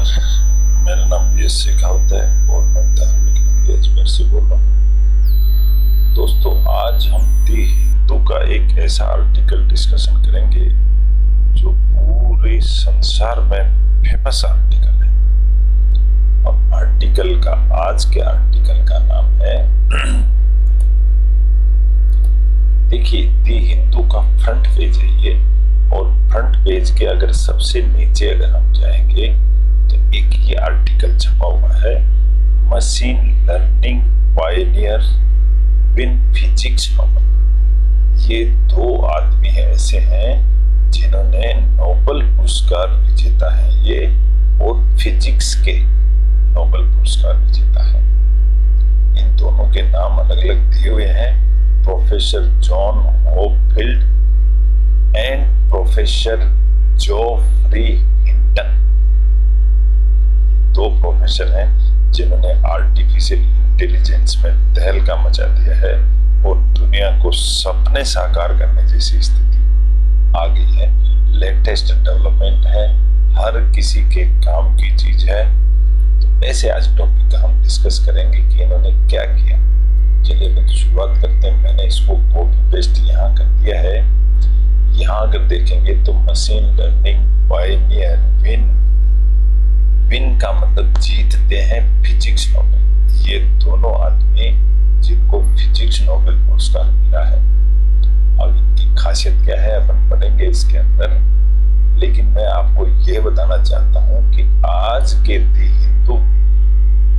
मेरा नाम पीएस शेखावत है और मैं धार्मिक नगरी अजमेर से बोल रहा हूँ। दोस्तों, आज हम दी हिंदू का एक ऐसा आर्टिकल डिस्कशन करेंगे जो पूरे संसार में फेमस आर्टिकल है। और आज के आर्टिकल का नाम है देखिए, दी हिंदू का फ्रंट पेज है ये। और फ्रंट पेज के अगर सबसे नीचे अगर हम जाएंगे तो एक ये आर्टिकल छपा हुआ है, machine learning Pioneer win physics Nobel. ये दो आदमी ऐसे हैं जिन्होंने नोबेल पुरस्कार विजेता है ये, और फिजिक्स के नोबेल पुरस्कार विजेता है। इन दोनों के नाम अलग अलग दिए हुए हैं, professor John Hopfield and professor Geoffrey Hinton. दो प्रोफेसर हैं जिन्होंने आर्टिफिशियल इंटेलिजेंस में तहलका मचा दिया है और दुनिया को सपने साकार करने जैसी स्थिति आ गई है। लेटेस्ट डेवलपमेंट है, हर किसी के काम की चीज है। तो ऐसे आज टॉपिक का हम डिस्कस करेंगे कि इन्होंने क्या किया। चलिए तो शुरुआत करते हैं। मैंने इसको कॉपी पेस्ट यहाँ कर दिया है। यहाँ अगर देखेंगे तो मशीन लर्निंग पायनियर विन का मतलब जीतते हैं फिजिक्स नोबेल। ये दोनों आदमी जिनको फिजिक्स नोबेल पुरस्कार मिला है। अब इनकी खासियत क्या है अपन पढ़ेंगे इसके अंदर, लेकिन मैं आपको ये बताना चाहता हूँ कि आज के दी हिंदू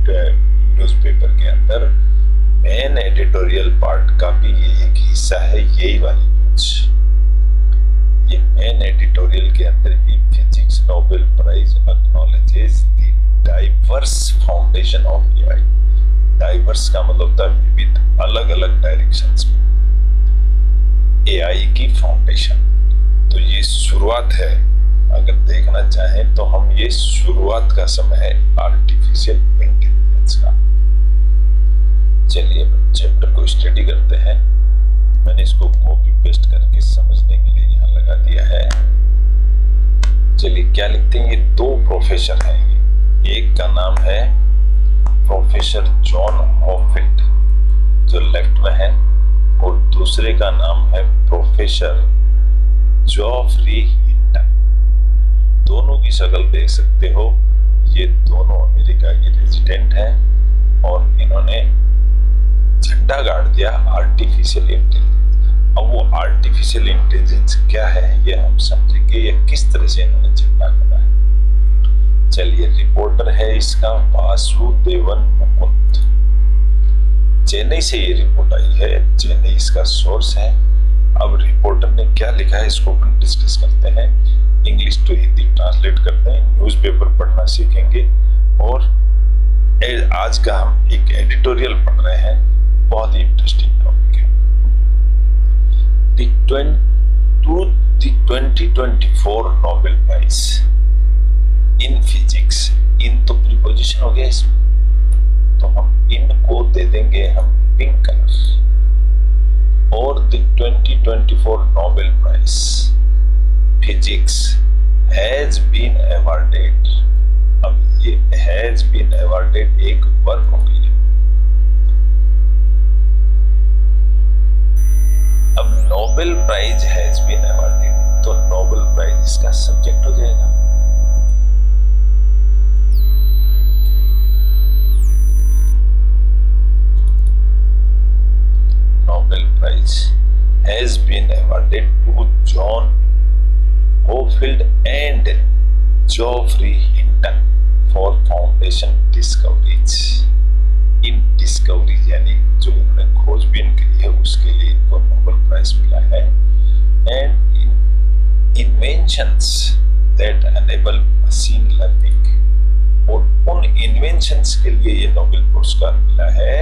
न्यूज़पेपर के अंदर मेन एडिटोरियल पार्ट का भी ये एक हिस्सा है, यही वाली न्यूज। ये मेन एडिटोरियल के अंदर भी physics Nobel prize acknowledges the diverse foundation of AI. Diverse का मतलब होता है विविध, अलग अलग डायरेक्शंस में एआई की फाउंडेशन। तो ये शुरुआत है, अगर देखना चाहें तो हम ये शुरुआत का समय है आर्टिफिशियल इंटेलिजेंस का। चलिए चैप्टर को स्टडी करते हैं। मैंने इसको कॉपी पेस्ट करके समझने के लिए यहाँ लगा दिया है। चलिए क्या लिखते हैं, ये दो प्रोफेसर हैं। एक का नाम है प्रोफेसर जॉन होपफील्ड जो लेफ्ट में है, और दूसरे का नाम है प्रोफेसर जोफ्री हिंटन। दोनों की शक्ल देख सकते हो, ये दोनों अमेरिका के रेजिडेंट हैं और इन्होंने झंडा गाड़ दिया आर्टिफिशियल इंटेलिजेंस। अब वो आर्टिफिशियल इंटेलिजेंस क्या है ये हम समझेंगे, या किस तरह से इन्होंने झंडा गाड़ा है। चलिए, रिपोर्टर है इसका वासुदेवन मुकुंद। चेन्नई से ये रिपोर्ट आई है, चेन्नई इसका सोर्स है। अब रिपोर्टर ने क्या लिखा है इसको अपन डिस्कस करते हैं। इंग्लिश टू हिंदी ट्रांसलेट करते हैं, न्यूज़पेपर पढ़ना सीखेंगे। और आज का हम एक एडिटोरियल पढ़ रहे हैं, बहुत ही इंटरेस्टिंग टॉपिक है। The 2024 Nobel prize in physics. In तो प्रीपोजिशन हो गया इसमें, तो हम इनको दे देंगे हम पिंक कलर। और the 2024 Nobel prize physics has been awarded. अब ये हैज बीन अवॉर्डेड एक वर्क हो गई। अब Nobel prize has been awarded, तो नोबेल प्राइज इसका सब्जेक्ट हो जाएगा। Nobel prize has been awarded to John Hopfield and Geoffrey Hinton for foundation discoveries. In discoveries यानी जो उन्होंने खोजबीन की है उसके लिए इनको नोबेल प्राइज मिला है। And in inventions that enable machine learning, और उन इन्वेंशंस के लिए ये नोबेल पुरस्कार मिला है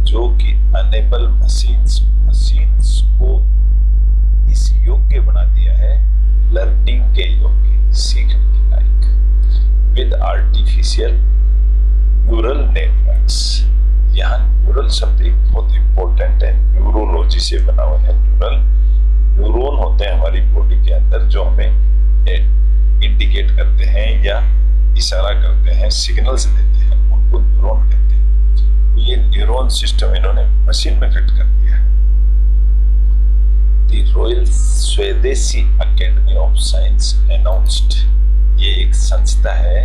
जो कि एनेबल मशीन्स को इस योग्य बना दिया है, लर्निंग के योग्य, सीखने के लायक, विद आर्टिफिशियल न्यूरल नेटवर्क्स। यहाँ न्यूरल शब्द एक बहुत इंपॉर्टेंट है, न्यूरोलॉजी से बना हुआ है। न्यूरॉन होते हैं हमारी बॉडी के अंदर जो हमें इंडिकेट करते हैं या इशारा करते हैं, सिग्नल्स देते हैं, उनको न्यूरॉन कहते हैं। ये न्यूरॉन सिस्टम इन्होंने मशीन में फिट कर दिया है। द रॉयल स्वदेशी अकेडमी ऑफ साइंस अनाउंस्ड, ये एक संस्था है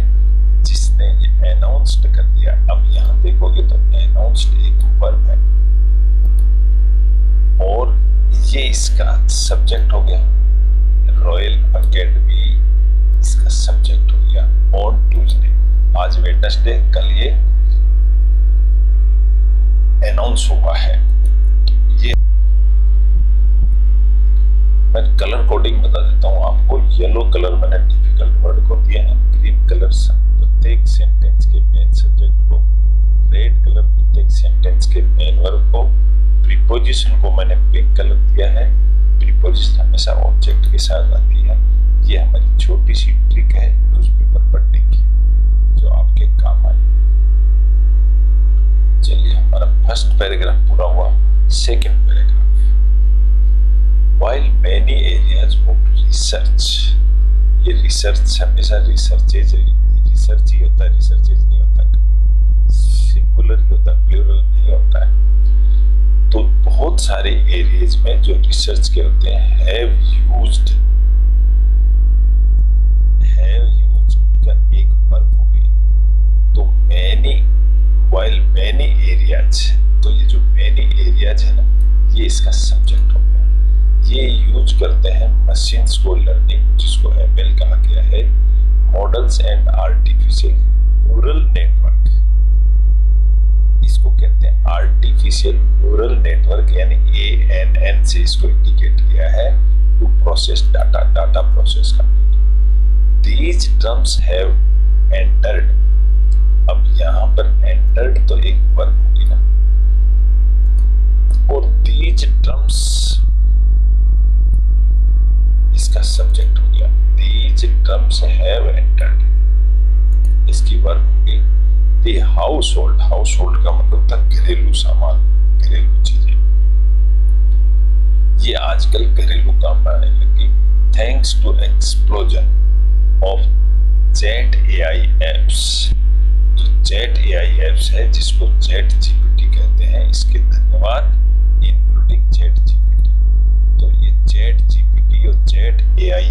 जिसने ये अनाउंस्ड कर दिया। अब यहां देखोगे तो अनाउंस्ड एक वर्ब है और ये इसका सब्जेक्ट हो गया। रॉयल अकेडमी इसका सब्जेक्ट हो गया। ऑन ट्यूजडे, आज वेडनेसडे, कल ये अनाउंस हुआ है। ये मैं कलर कोडिंग बता देता हूं आपको। येलो कलर मैंने डिफिकल्ट वर्ड को दिया है, ग्रीन कलर प्रत्येक सेंटेंस के मेन सब्जेक्ट को, रेड कलर प्रत्येक सेंटेंस के मेन वर्ब को, प्रीपोजिशन को मैंने पिंक कलर दिया है। प्रीपोजिशन हमेशा ऑब्जेक्ट के साथ आती है। ये हमारी छोटी सी ट्रिक है न्यूज़पेपर पढ़ने की, जो आपके काम आई। चलिए, हमारा फर्स्ट पैराग्राफ पूरा हुआ। Second paragraph, while many areas of research, ये रिसर्च हमेशा रिसर्च ही होता है, रिसर्चेज नहीं होता, सिंगुलर ही होता है, प्लूरल नहीं होता है। तो बहुत सारे एरियाज में जो रिसर्च के होते हैं हैव यूज्ड का एक वर्ब हो गई। तो मैनी, while many areas, तो ये जो मैनी एरियाज है ना, ये इसका सब्जेक्ट हो गया। ये यूज करते हैं मशीन्स को लर्निंग, जिसको एमएल कहा गया है, models and artificial neural network. इसको कहते हैं आर्टिफिशियल न्यूरल नेटवर्क, यानी ANN से इसको इंडिकेट किया है, टू प्रोसेस डाटा प्रोसेस करने। दीज टर्म्स हैव एंटर्ड, अब यहाँ पर एंटर्ड तो एक वर्ब होगी ना, और दीज टर्म्स इसका सब्जेक्ट हो गया। दीज टर्म्स हैव एंटर्ड इसकी वर्ब होगी। द हाउसहोल्ड, हाउसहोल्ड का मतलब था घरेलू सामान, घरेलू चीजें। ये आजकल घरेलू काम में आने लगी, thanks to explosion of chat AI apps. जो चैट AI एप्स है, जिसको चैट GPT कहते हैं, इसके धन्यवाद, इंक्लूडिंग चैट GPT। तो ये चैट GPT और चैट AI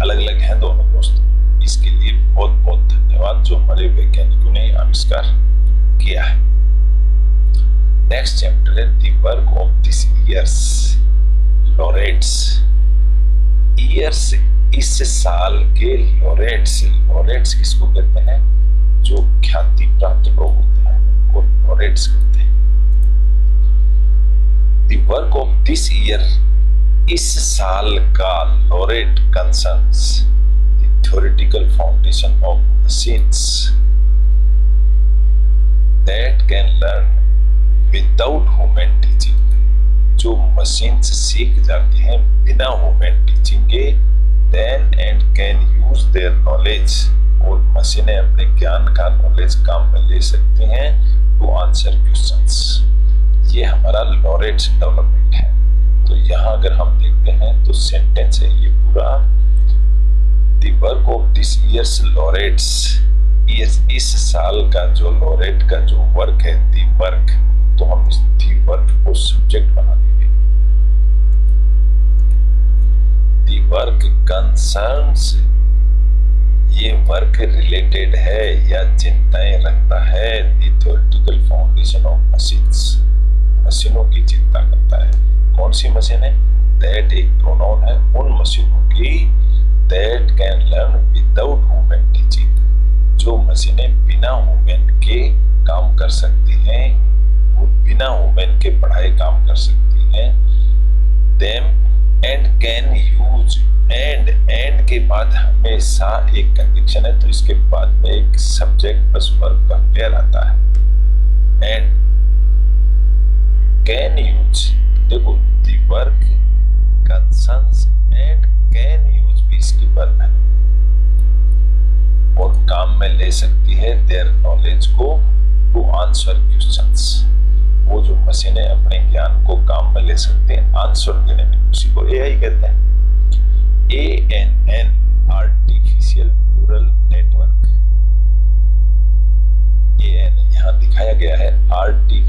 अलग अलग हैं दोनों दोस्त। इसके लिए बहुत बहुत धन्यवाद जो हमारे वैज्ञानिकों ने आविष्कार किया है। नेक्स्ट चैप्टर है the work of this years laureates. Years इस साल के लॉरेट्स। लॉरेट्स किसको कहते हैं? जो ख्याति प्राप्त लोग होते हैं उनको लॉरेट्स कहते हैं। The work of this year, इस साल का laureate concerns the theoretical foundation of machines that can learn without human teaching. जो मशीन से सीख जाती हैं बिना ह्यूमन टीचिंग के, then and can use their knowledge, और मशीनें अपने ज्ञान का नॉलेज काम में ले सकती हैं टू आंसर क्वेश्चंस। ये हमारा लॉरेट्स डेवलपमेंट है। तो यहाँ अगर हम देखते हैं तो सेंटेंस है ये पूरा, the work of this years laureates. इस साल का जो लॉरेट का जो वर्क है, दी वर्क, तो हम इस दी वर्क को सब्जेक्ट बना देंगे। दी वर्क कंसर्न्स, ये वर्क रिलेटेड है या चिंताएं रखता है दी थ्योरेटिकल फाउंडेशन ऑफ मशीन्स, मशीनों की चिंता करता है। कौन सी मशीन है? दैट एक प्रोनाउन है उन मशीनों की, that can learn without human teaching, जो मशीनें बिना ह्यूमन के काम कर सकती हैं, वो बिना ह्यूमन के पढ़ाई काम कर सकती हैं। Them and can use, and के बाद हमेशा एक कंडीशन है, तो इसके बाद में एक सब्जेक्ट प्लस वर्ब का पेयर आता है। एंड कैन यूज, देखो the work concerns and can use भी इसकी वर्ब है, और काम में ले सकती है देयर नॉलेज को टू आंसर क्वेश्चंस। वो जो मशीनें अपने ज्ञान को काम में ले सकते हैं आंसर देने में, उसी को AI कहते हैं। ANN artificial neural network,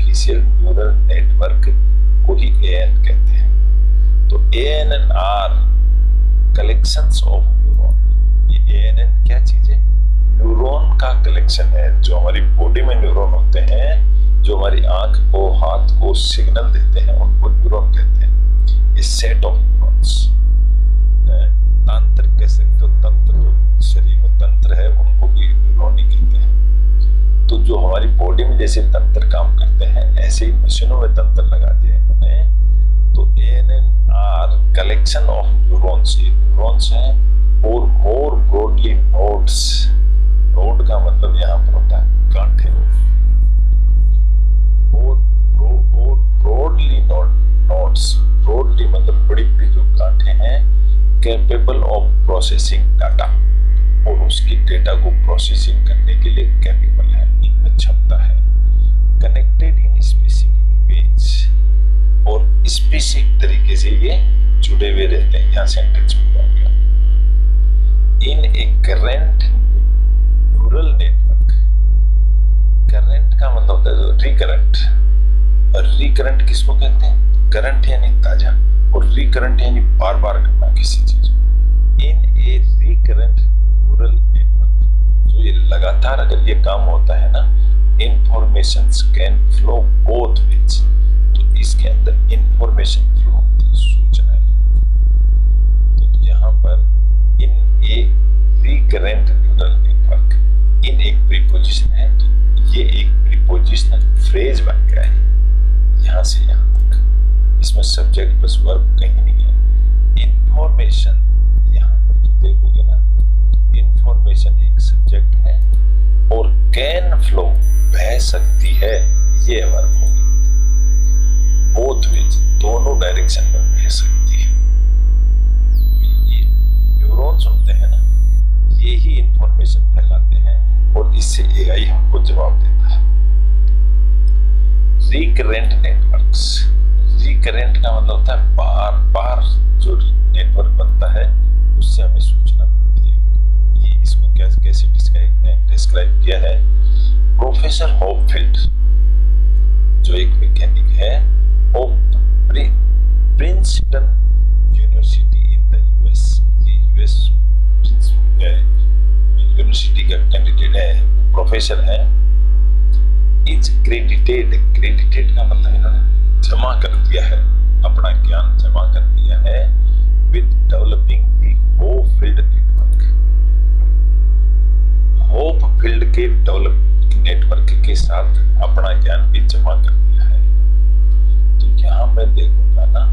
artificial neural network को ही AN कहते हैं। तो ANN कलेक्शंस ऑफ न्यूरॉन। ये ANN क्या चीज है? न्यूरॉन का कलेक्शन है। जो हमारी बॉडी में न्यूरॉन होते हैं, जो हमारी आंख को, हाथ को सिग्नल देते हैं, उनको न्यूरॉन कहते हैं। ये सेट ऑफ न्यूरॉन्स, तंत्र कह सकते हो, तंत्र जो शरीर में तंत्र है उनको भी न्यूरॉन ही कहते हैं। तो जो हमारी बॉडी में जैसे तंत्र काम करते हैं, ऐसे ही मशीनों में तंत्र लगा दिए इन्होंने। तो ANNR कलेक्शन ऑफ न्यूरॉन्स, ये न्यूरॉन्स हैं और मोर ब्रॉडली नोड्स। नोड का मतलब यहाँ पर होता है गांठें, और ब्रॉडली नोड्स, ब्रॉडली मतलब बड़ी बड़ी जो गांठें हैं, कैपेबल ऑफ प्रोसेसिंग डाटा, और उसकी डेटा को प्रोसेसिंग करने के लिए कैपेबल है, इनमें क्षमता है। कनेक्टेड इन स्पेसिफिक वेज, और स्पेसिफिक तरीके से ये जुड़े हुए रहते हैं। यहाँ सेंटेंस पूरा हो गया। इन ए करेंट न्यूरल नेटवर्क, करंट का मतलब होता है रिकरेंट, और रिकरेंट किसको कहते हैं? करंट यानी ताजा, और रिकरेंट यानी बार बार करना किसी चीज को। इन ए रिकरेंट न्यूरल नेटवर्क, जो ये लगातार अगर ये काम होता है ना, informations can flow both ways. तो इसके अंदर इंफॉर्मेशन फ्लो होती है, सूचना है। तो यहाँ पर इन ए रिकरेंट न्यूरल नेटवर्क, इन एक प्रीपोजिशन है, तो ये एक प्रीपोजिशनल फ्रेज बन गया है यहाँ से यहाँ तक। इसमें सब्जेक्ट प्लस वर्ब कहीं नहीं है। इंफॉर्मेशन, यहाँ पर जो देखोगे ना, इंफॉर्मेशन एक सब्जेक्ट है, और कैन फ्लो बह सकती है, ये वर्ब होगी। बोथ वेज, दोनों डायरेक्शन में बह सकती है। ये न्यूरॉन्स होते हैं ना, ये ही इंफॉर्मेशन फैलाते हैं, और इससे AI हमको जवाब देता है। रिकरेंट नेटवर्क्स, रिकरेंट का मतलब होता है बार बार जो नेटवर्क बनता है उससे हमें सूचना मिलती है। ये इसको कैसे डिस्क्राइब किया है? प्रोफेसर हॉपफील्ड, जो एक वैज्ञानिक है, Princeton university in the US, US university का कैंडिडेट है, प्रोफेसर है। इज क्रेडिटेड, क्रेडिटेड का मतलब इन्होंने जमा कर दिया है, अपना ज्ञान जमा कर दिया है with developing the Hopfield network, Hopfield के डेवलप नेटवर्क के साथ अपना ज्ञान भी जमा कर दिया है। तो यहाँ मैं देखूंगा ना,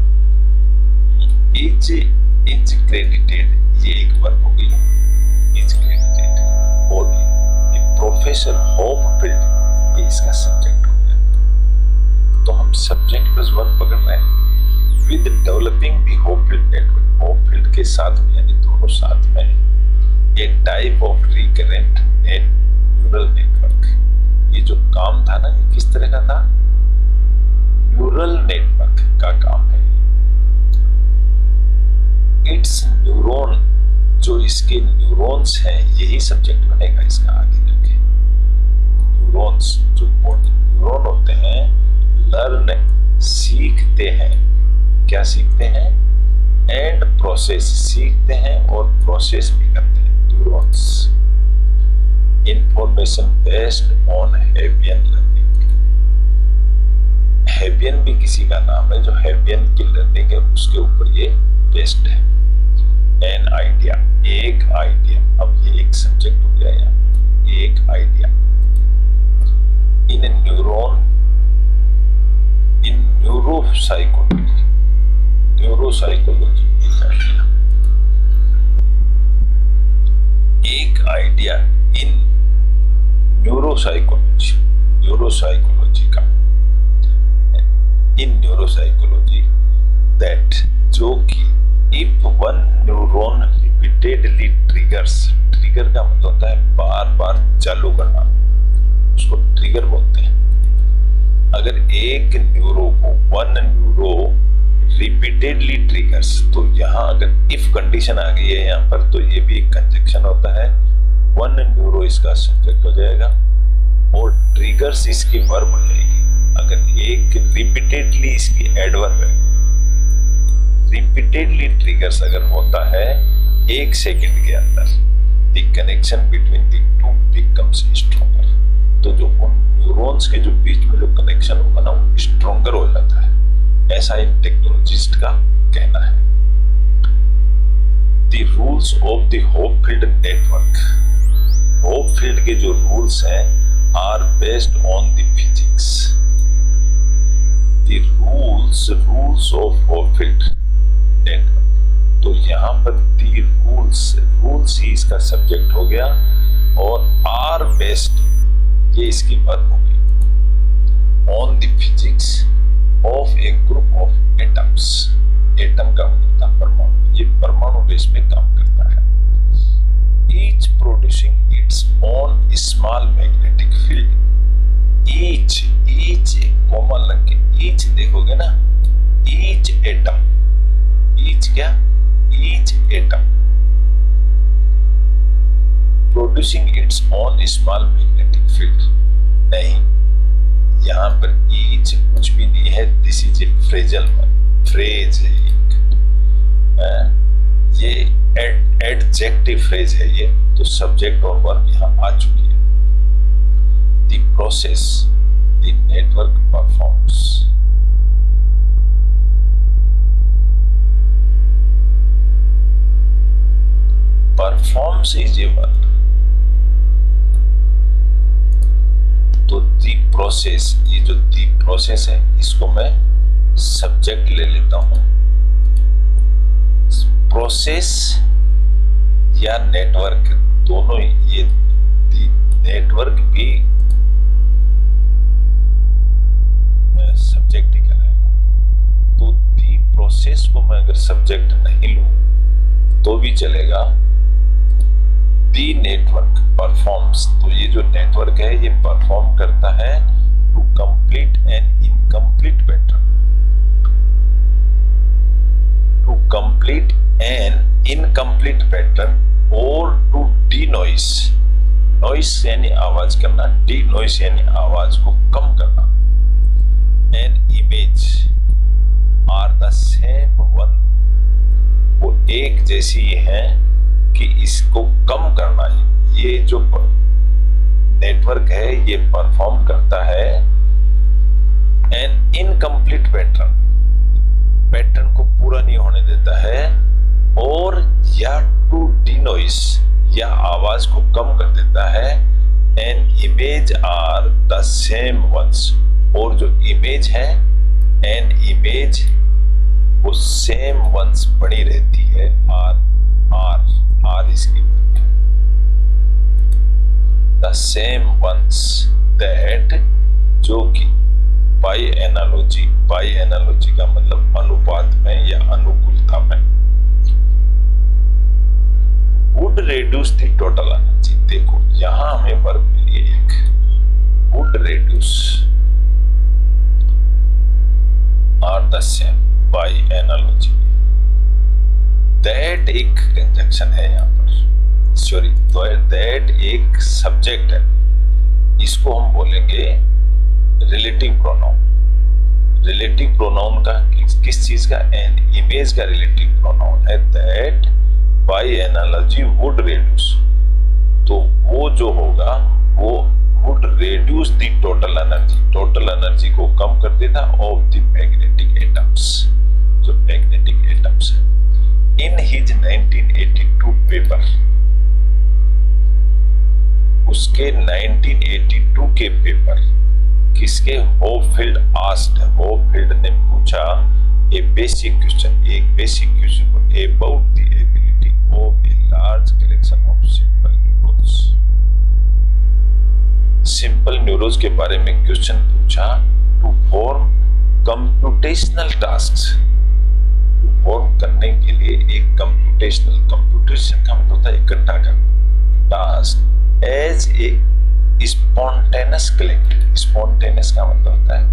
इज क्रेडिटेड, ये एक वर्ब हो गई, इज क्रेडिटेड, और प्रोफेसर हॉपफील्ड, ये इसका सब्जेक्ट हो गया। तो हम सब्जेक्ट प्लस वर्ब पकड़ रहे हैं। With developing the Hopfield network, Hopfield के साथ में, यानी दोनों साथ में, a type of recurrent neural network. ये जो काम था ना, ये किस तरह का था? न्यूरल नेटवर्क का काम है। इट्स न्यूरॉन, जो इसके न्यूरॉन्स हैं, यही सब्जेक्ट बनेगा इसका आगे जाके। न्यूरॉन्स, जो न्यूरॉन होते हैं, लर्न, सीखते हैं। क्या सीखते हैं? एंड प्रोसेस, सीखते हैं और प्रोसेस भी करते हैं neurons. Information based on Hebbian learning, Hebbian भी किसी का नाम है, जो हेबियन की लर्निंग है उसके ऊपर ये बेस्ड है। एन आइडिया, एक आइडिया, अब ये एक सब्जेक्ट हो गया यहाँ, एक आइडिया। इन न्यूरॉन, इन न्यूरोसाइकोलॉजी, न्यूरोसाइकोलॉजी एक आइडिया इन न्यूरोसाइकोलॉजी, न्यूरोसाइकोलॉजी का, इन न्यूरोसाइकोलॉजी दैट, जो कि if one neuron repeatedly triggers, trigger का मतलब होता है बार बार चालू करना, उसको ट्रिगर बोलते हैं। अगर एक न्यूरो को, वन न्यूरो रिपीटेडली ट्रिगर्स, तो यहाँ अगर इफ कंडीशन आ गई है यहाँ पर, तो ये भी एक कंजक्शन होता है। वन न्यूरो इसका सब्जेक्ट हो जाएगा और ट्रिगर्स इसकी वर्ब हो जाएगी। अगर एक रिपीटेडली इसकी एडवर्ब है, रिपीटेडली ट्रिगर्स अगर होता है 1 सेकेंड के अंदर, the connection between the two becomes stronger. तो जो उन न्यूरॉन्स के जो बीच में जो कनेक्शन होगा ना वो स्ट्रॉन्गर हो जाता है, ऐसा एक टेक्नोलॉजिस्ट का कहना है। The rules of the Hopfield network, Hopfield के जो रूल्स हैं are based on the physics. The rules of Hopfield network, तो यहाँ पर दी रूल्स ही इसका सब्जेक्ट हो गया और आर बेस्ड ये इसकी वर्ब होगी on the physics of A group of atoms. Atom का मतलब था परमाणु, ये परमाणु बेस पे काम करता है। Each producing its own small magnetic field. Each कोमल लग के ईच देखोगे ना, ईच एटम, ईच क्या, each atom producing its own small magnetic field. नहीं, यहाँ पर ईच कुछ भी नहीं है, this is a phrasal verb, phrase है ये एडजेक्टिव फ्रेज है ये, तो सब्जेक्ट और वर्ब यहाँ आ चुकी है। The process the network performs, performs is a verb, तो दी प्रोसेस, ये जो दी प्रोसेस है इसको मैं सब्जेक्ट ले लेता हूं। प्रोसेस या नेटवर्क दोनों, ये दी नेटवर्क भी सब्जेक्ट ही कहलाएगा। तो दी प्रोसेस को मैं अगर सब्जेक्ट नहीं लूं तो भी चलेगा। दी नेटवर्क परफॉर्म्स, तो ये जो नेटवर्क है ये परफॉर्म करता है to complete an incomplete pattern, to complete an incomplete pattern और to denoise, noise noise आवाज करना, डी नॉइस यानी आवाज को कम करना। An image are the same one, वो एक जैसी है कि इसको कम करना है। ये जो नेटवर्क है ये परफॉर्म करता है एन इनकम्प्लीट पैटर्न, पैटर्न को पूरा नहीं होने देता है, और या टू डिनोइस या आवाज को कम कर देता है। An image are the same ones, और जो इमेज है एन इमेज वो सेम वंस बनी रहती है। आर इसकी द सेम वंस दैट, जो कि बाय एनालॉजी का मतलब अनुपात में या अनुकूलता में, would reduce the total energy. देखो यहां हमें वर्ब मिली है एक, would reduce are the same by analogy. That एक कंजंक्शन है यहाँ पर, सॉरी दैट एक सब्जेक्ट है, इसको हम बोलेंगे रिलेटिव प्रोनाउन। रिलेटिव प्रोनाउन का किस चीज का, एन इमेज का रिलेटिव प्रोनाउन है। That bye analogy would reduce, तो वो जो होगा वो would reduce the total energy को कम कर देता ऑफ द मैग्नेटिक एटम्स, जो मैग्नेटिक एटम्स है। इन हिज 1982 पेपर, उसके 1982 के पेपर, किसके, होपफील्ड आस्क्ड, होपफील्ड ने पूछा ए बेसिक क्वेश्चन, एक basic question about the ability of a large collection of simple neurons. Simple neurons के बारे में क्वेश्चन पूछा to form computational tasks, form करने के लिए एक कंप्यूटेशन का मतलब होता है इकट्ठा करना, task as a spontaneous collect. Spontaneous का मतलब होता है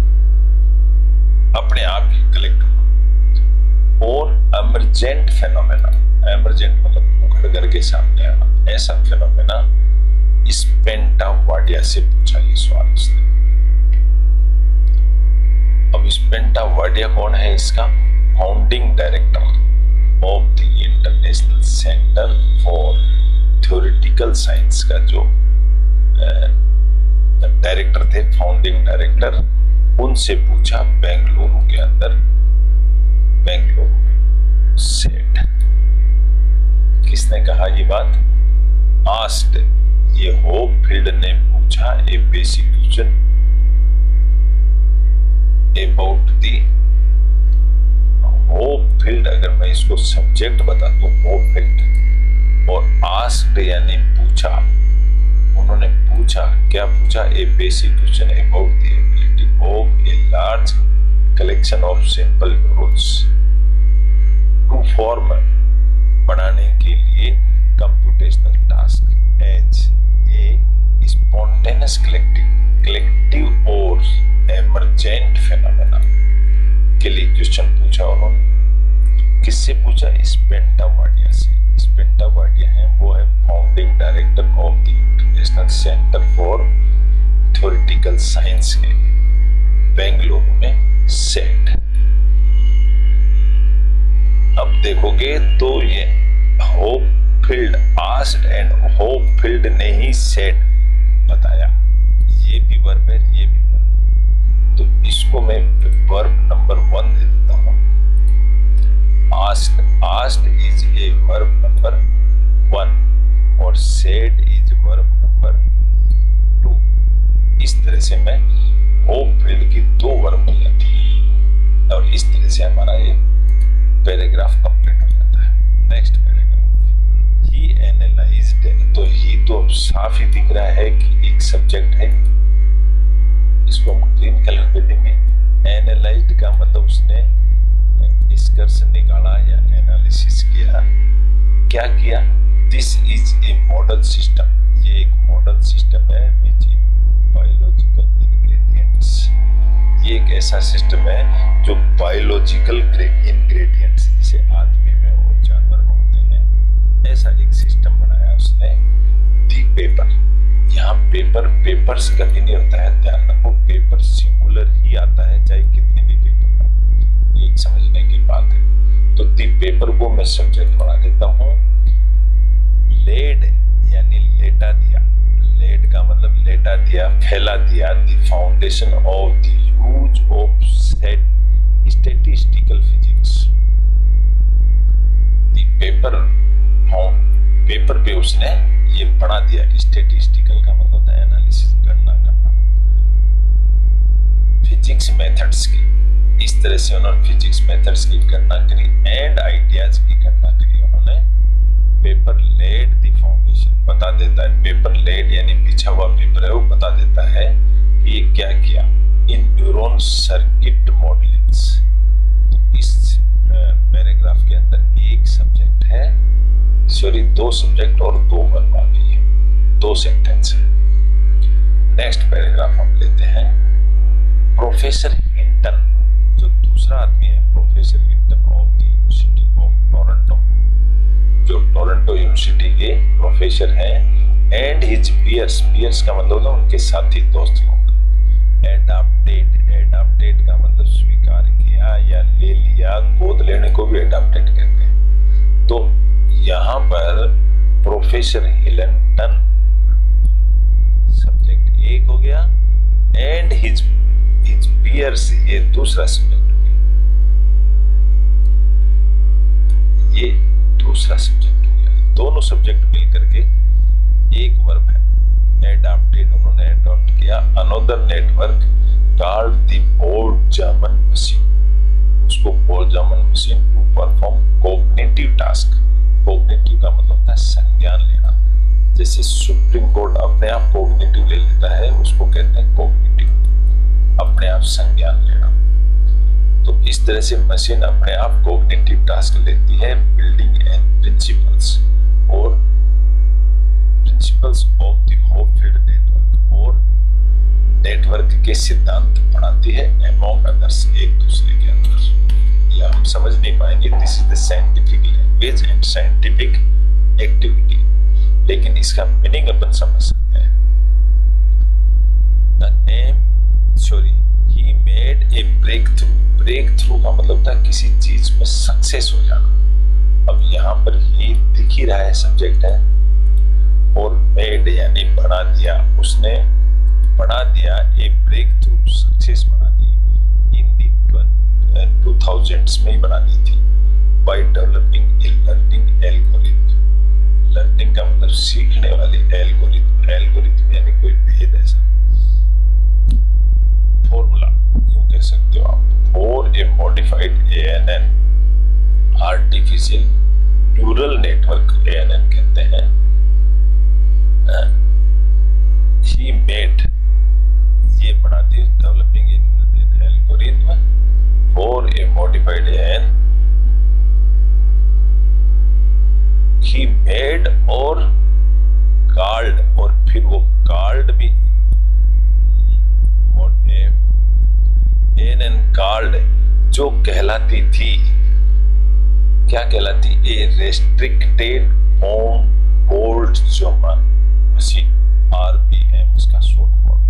अपने आप ही कलेक्ट होना, और एमरजेंट फेनोमेना, एमरजेंट मतलब उखड़ करके सामने आना, ऐसा फेनोमेना स्पेंटा वाडिया से पूछा ये सवाल उसने। अब स्पेंटा वाडिया कौन है? इसका founding director of the international centre for theoretical science का जो डायरेक्टर थे, फाउंडिंग डायरेक्टर, उनसे पूछा बेंगलुरु के अंदर, बेंगलुरु में सेट। किसने कहा ये बात? आस्क्ड, ये होपफील्ड ने पूछा a basic question about the होपफील्ड। अगर मैं इसको सब्जेक्ट बता दूं होपफील्ड, और आस्क्ड यानी पूछा, उन्होंने पूछा, क्या पूछा? A basic question about the ability of a large collection of simple rules to form, बनाने के लिए computational task as a spontaneous collective और एमरजेंट फेनोमेना के लिए क्वेश्चन पूछा उन्होंने। किससे पूछा? स्पेंटा वाडिया से। स्पेंटा वाडिया है, वो है founding director of the international centre for theoretical science के बेंगलुरु में सेट। अब देखोगे तो ये होपफील्ड आस्क्ड एंड होपफील्ड ने ही सेट बताया। ये भी वर्ब है, ये भी वर्ब है, तो इसको मैं वर्ब नंबर 1 दे देता हूं। Asked is a verb number 1 और सेट इज वर्ब नंबर 2। इस तरह से मैं होपफील्ड की 2 वर्ब मिल जाती है और इस तरह से हमारा ये पैराग्राफ कंप्लीट हो जाता है। नेक्स्ट पैराग्राफ, ही एनालाइज्ड, तो ही तो साफ ही दिख रहा है कि एक सब्जेक्ट है, इसको हम ग्रीन कलर दे देंगे। एनालाइज्ड का मतलब उसने निष्कर्ष निकाला या एनालिसिस किया। क्या किया? This is A model system, ये एक मॉडल सिस्टम है विच इंक्लूड बायोलॉजिकल इंग्रेडिएंट्स। ये एक ऐसा सिस्टम है जो बायोलॉजिकल इंग्रेडिएंट्स, जैसे आदमी में और जानवर में होते हैं, ऐसा एक सिस्टम बनाया उसने। दी पेपर, यहाँ पेपर पेपर्स कभी नहीं होता है, ध्यान रखो, पेपर सिंगुलर ही आता है चाहे कितने भी पेपर हो, ये समझने की बात है। तो दी पेपर को मैं सब्जेक्ट बना देता हूँ। लेड यानी लेटा दिया, लेड का मतलब लेटा दिया, फैला दिया, दी foundation of the use of statistical physics. The paper पे उसने ये बना दिया। स्टैटिस्टिकल का मतलब होता है एनालिसिस, गणना करना, फिजिक्स मेथड्स की। इस तरह से उन्होंने फिजिक्स मेथड्स की गणना करी एंड आइडियाज की गणना करी उन्होंने। पेपर लेड द फाउंडेशन बता देता है, पेपर लेड यानी बिछा हुआ पेपर है, वो बता देता है कि ये क्या किया इन न्यूरॉन सर्किट मॉडलिंग्स। तो इस पैराग्राफ के अंदर एक सब्जेक्ट है, सॉरी 2 सब्जेक्ट और 2 वर्ब आ गई है, 2 सेंटेंस है। नेक्स्ट पैराग्राफ हम लेते हैं। प्रोफेसर हिंटन, जो दूसरा आदमी है, professor Hinton of the university of Toronto, जो टोरंटो यूनिवर्सिटी के प्रोफेसर हैं, एंड हिज पीयर्स, पीयर्स का मतलब है उनके साथी दोस्त लोग। एडाप्टेड का मतलब स्वीकार किया या ले लिया, गोद लेने को भी एडाप्टेड कहते हैं। तो यहाँ पर प्रोफेसर हिंटन सब्जेक्ट 1 हो गया एंड हिज पीयर्स ये दूसरा सब्जेक्ट हो गया, ये दूसरा सब्जेक्ट हो गया। दोनों सब्जेक्ट मिलकर के एक वर्ब है। एडाप्टेड उन्होंने एडॉप्ट किया another network called the Boltzmann machine, उसको Boltzmann machine to perform cognitive task. Cognitive का मतलब होता है संज्ञान लेना, जैसे सुप्रीम कोर्ट अपने आप कॉग्निटिव ले लेता है, उसको कहते हैं कॉग्निटिव, अपने आप संज्ञान लेना। तो इस तरह से मशीन अपने आप कॉग्निटिव टास्क लेती है। बिल्डिंग एंड प्रिंसिपल्स और principles of the Hopfield network, और नेटवर्क के सिद्धांत बनाती है अमॉन्ग अदर्स, एक दूसरे के अंदर। या हम समझ नहीं पाएंगे, this is the scientific language and scientific activity, लेकिन इसका मीनिंग अपन समझ सकते हैं। The name, sorry, he made a breakthrough का मतलब था किसी चीज में सक्सेस हो जाना। अब यहाँ पर ये दिख ही रहा है सब्जेक्ट है, और मेड यानी बना दिया, उसने बना दिया, ए ब्रेक थ्रू सक्सेस बना दी इन दी 2000s में ही बना दी थी, by developing a learning algorithm. Learning का मतलब सीखने वाली एल्गोरिथम, एल्गोरिथम यानी कोई भेद ऐसा फॉर्मूला यूं कह सकते हो आप, for a modified ANN artificial neural network ANN कहते हैं। ही मेड, ये बनाती है developing a algorithm for a modified ANN। He made और कॉल्ड, और फिर वो कॉल्ड भी ANN कॉल्ड, जो कहलाती थी, क्या कहलाती, a restricted on Boltzmann machine, RPM उसका शॉर्ट फॉर्म,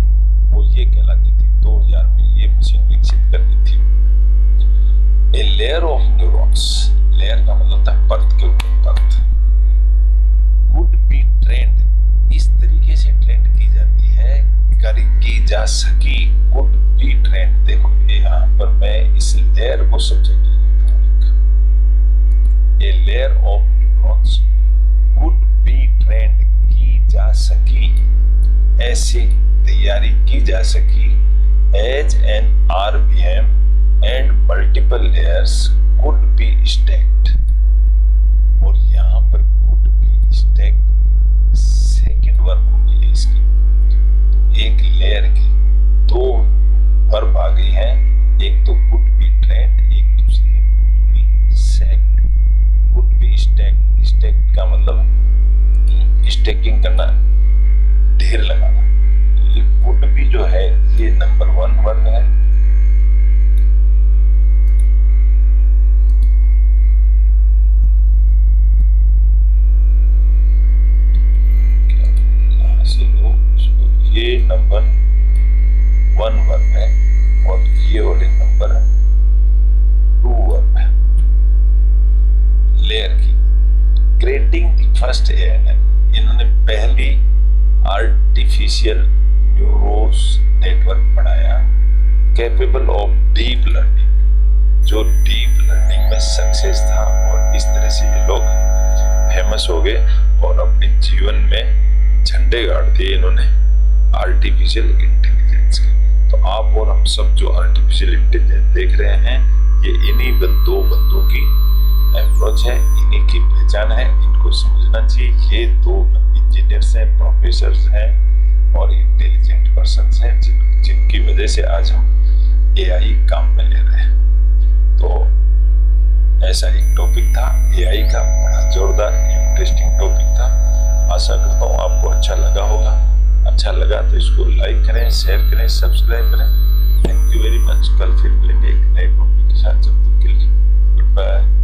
वो ये कहलाती थी। 2000 में ये मशीन विकसित कर दी थी। ए लेयर ऑफ न्यूरॉन्स, लेयर का मतलब था परत के ऊपर परत, वुड बी ट्रेंड, इस तरीके से ट्रेंड की जाती है, की जा सकी, वुड बी ट्रेंड। देखो यहाँ पर मैं इस लेयर को सब्जेक्ट लेता हूँ, a layer of neurons would be trained, की जा सकी, ऐसी तैयारी की जा सकी, as an RPM and multiple layers could be stacked, और यहाँ पर could be stacked second verb होगी है इसकी। एक लेयर की दो वर्ब आ गई हैं, एक तो कुड बी ट्रेंड, एक दूसरी है could be stacked. Could be stacked, stacked का मतलब स्टैकिंग करना, ढेर लगाना। ये कुड बी जो है ये नंबर 1 वर्ब है, ये नंबर 1 वर्ब है, और ये वाले नंबर 2 वर्ब है लेयर की। क्रिएटिंग द फर्स्ट ANN, इन्होंने पहली आर्टिफिशियल न्यूरोस नेटवर्क बनाया, कैपेबल ऑफ डीप लर्निंग, जो डीप लर्निंग में सक्सेस था, और इस तरह से ये लोग फेमस हो गए और अपने जीवन में झंडे गाड़ दिए इन्होंने आर्टिफिशियल इंटेलिजेंस के। तो आप और हम सब जो आर्टिफिशियल इंटेलिजेंस देख रहे हैं, ये इन्हीं दो बंदों की अप्रोच है, इन्हीं की पहचान है, इनको समझना चाहिए। ये 2 इंजीनियर्स हैं, प्रोफेसर्स हैं और इंटेलिजेंट पर्सन्स हैं, जिनकी वजह से आज हम AI काम में ले रहे हैं। तो ऐसा एक टॉपिक था AI का, बड़ा जोरदार इंटरेस्टिंग टॉपिक था। आशा करता हूँ आपको अच्छा लगा होगा। अच्छा लगा तो इसको लाइक करें, शेयर करें, सब्सक्राइब करें। Thank you very much. कल फिर मिलेंगे एक नए टॉपिक के साथ, जब तक के लिए गुड बाय।